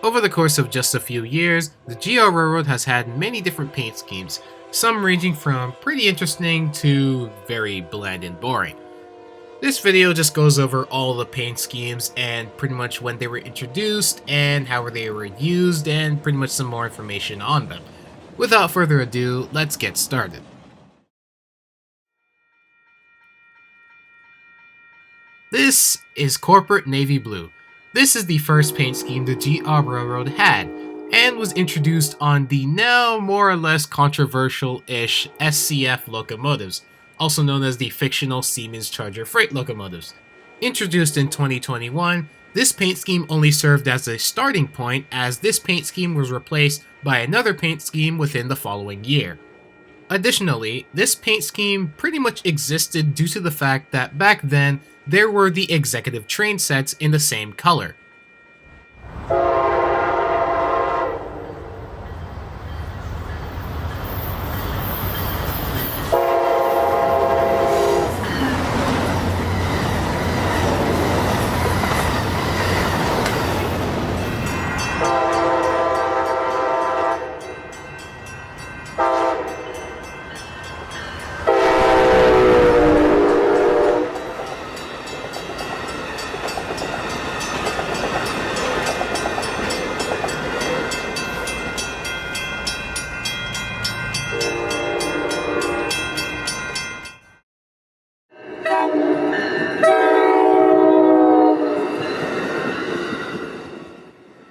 Over the course of just a few years, the GR Railroad has had many different paint schemes, some ranging from pretty interesting to very bland and boring. This video just goes over all the paint schemes and pretty much when they were introduced and how they were used and pretty much some more information on them. Without further ado, let's get started. This is Corporate Navy Blue. This is the first paint scheme the GR Railroad had, and was introduced on the now more or less controversial-ish SCF locomotives, also known as the fictional Siemens Charger freight locomotives. Introduced in 2021, this paint scheme only served as a starting point, as this paint scheme was replaced by another paint scheme within the following year. Additionally, this paint scheme pretty much existed due to the fact that back then, there were the executive train sets in the same color.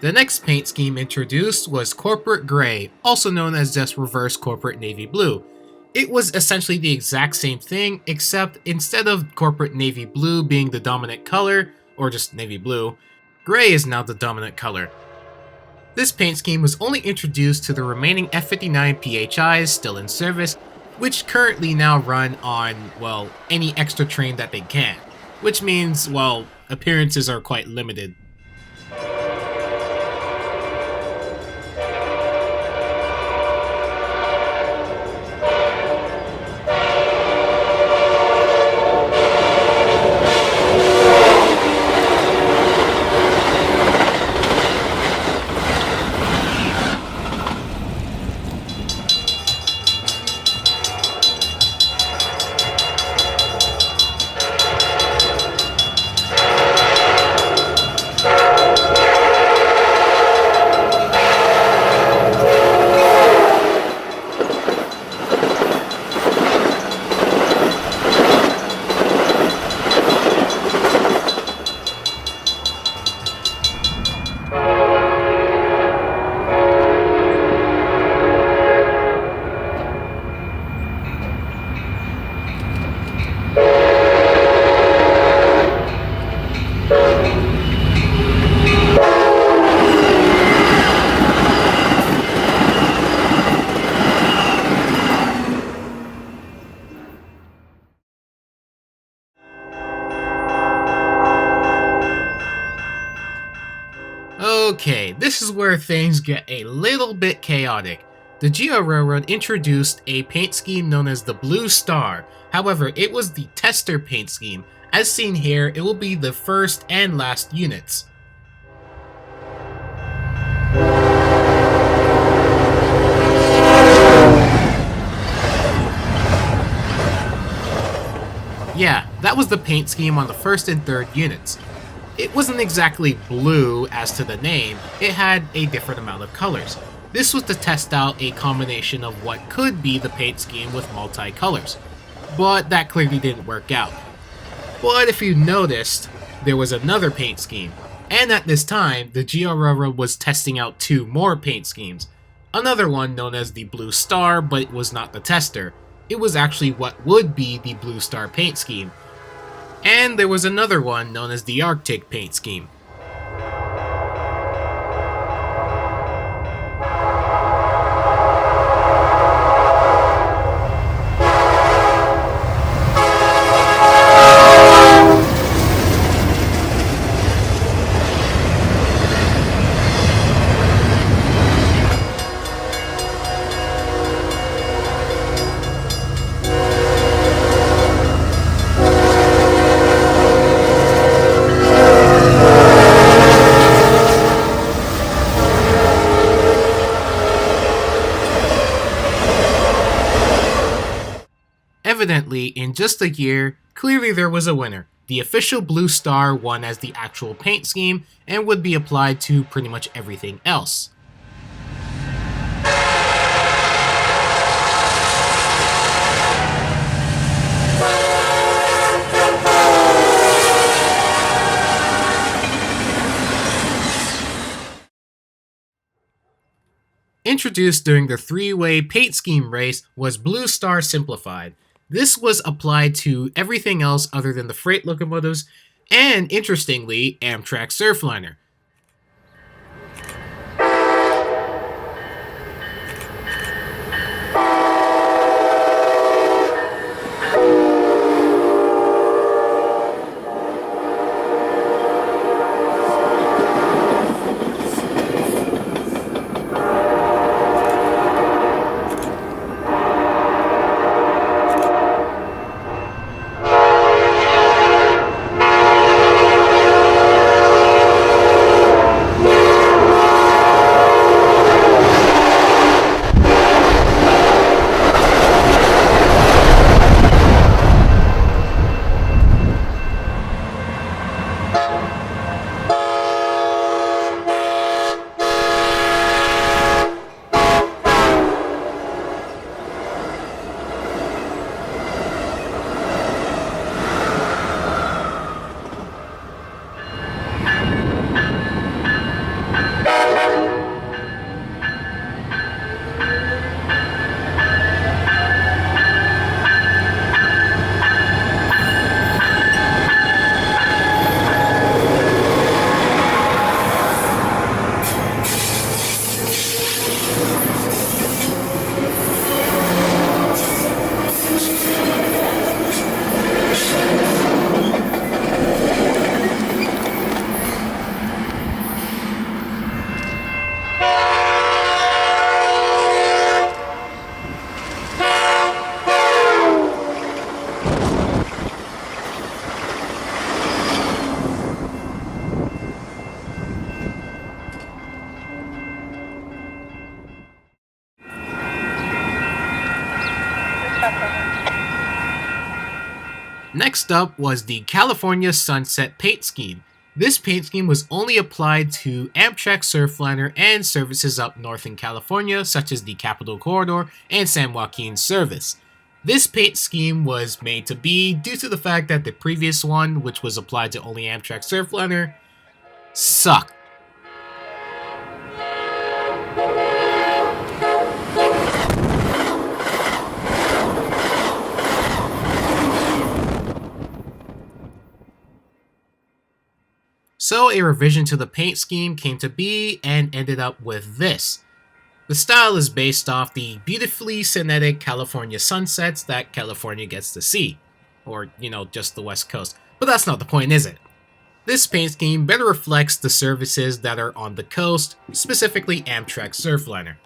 The next paint scheme introduced was Corporate Gray, also known as just Reverse Corporate Navy Blue. It was essentially the exact same thing, except instead of Corporate Navy Blue being the dominant color, or just Navy Blue, Gray is now the dominant color. This paint scheme was only introduced to the remaining F-59 PHIs still in service, which currently now run on, well, any extra train that they can. Which means, well, appearances are quite limited. Okay, this is where things get a little bit chaotic. The GR Railroad introduced a paint scheme known as the BlueStar. However, it was the tester paint scheme. As seen here, it will be the first and last units. Yeah, that was the paint scheme on the first and third units. It wasn't exactly blue as to the name, it had a different amount of colors. This was to test out a combination of what could be the paint scheme with multi-colors, but that clearly didn't work out. But if you noticed, there was another paint scheme, and at this time, the GR Railroad was testing out two more paint schemes. Another one known as the BlueStar, but it was not the tester. It was actually what would be the BlueStar paint scheme. And there was another one known as the Arctic paint scheme. Ultimately, in just a year, clearly there was a winner. The official BlueStar won as the actual paint scheme and would be applied to pretty much everything else. Introduced during the three-way paint scheme race was BlueStar Simplified. This was applied to everything else other than the freight locomotives, and interestingly, Amtrak Surfliner. Next up was the California Sunset Paint Scheme. This paint scheme was only applied to Amtrak Surfliner and services up north in California, such as the Capitol Corridor and San Joaquin service. This paint scheme was made to be due to the fact that the previous one, which was applied to only Amtrak Surfliner, sucked. So a revision to the paint scheme came to be and ended up with this. The style is based off the beautifully scenic California sunsets that California gets to see. Or, just the West Coast. But that's not the point, is it? This paint scheme better reflects the services that are on the coast, specifically Amtrak Surfliner.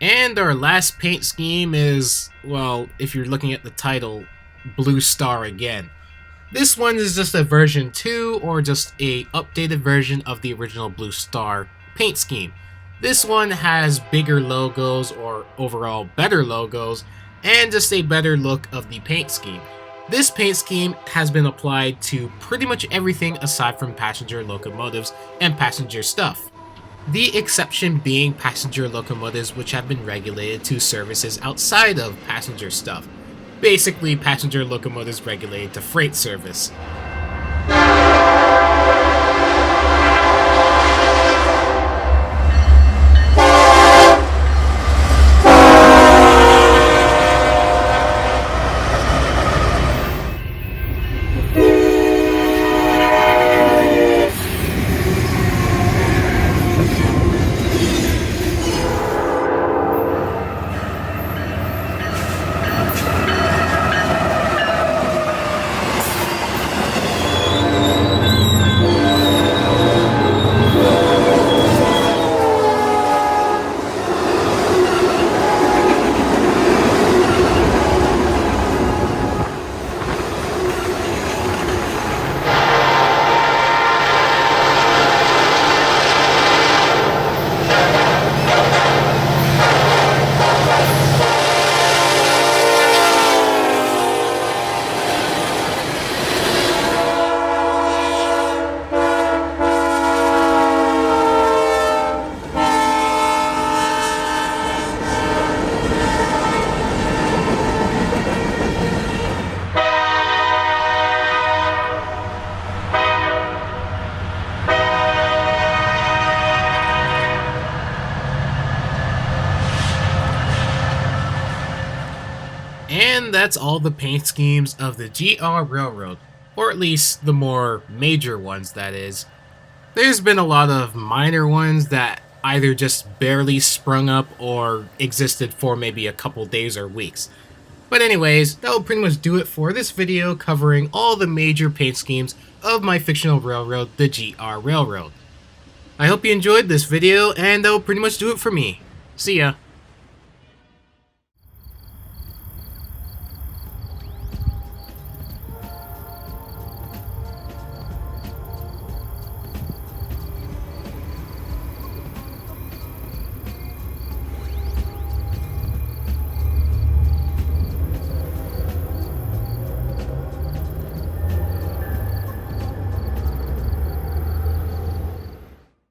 And our last paint scheme is, well, if you're looking at the title, BlueStar again. This one is just a version 2 or just a updated version of the original BlueStar paint scheme. This one has bigger logos or overall better logos and just a better look of the paint scheme. This paint scheme has been applied to pretty much everything aside from passenger locomotives and passenger stuff. The exception being passenger locomotives which have been regulated to services outside of passenger stuff. Basically, passenger locomotives regulated to freight service. And that's all the paint schemes of the GR Railroad, or at least the more major ones, that is. There's been a lot of minor ones that either just barely sprung up or existed for maybe a couple days or weeks. But anyways, that will pretty much do it for this video covering all the major paint schemes of my fictional railroad, the GR Railroad. I hope you enjoyed this video, and that will pretty much do it for me. See ya!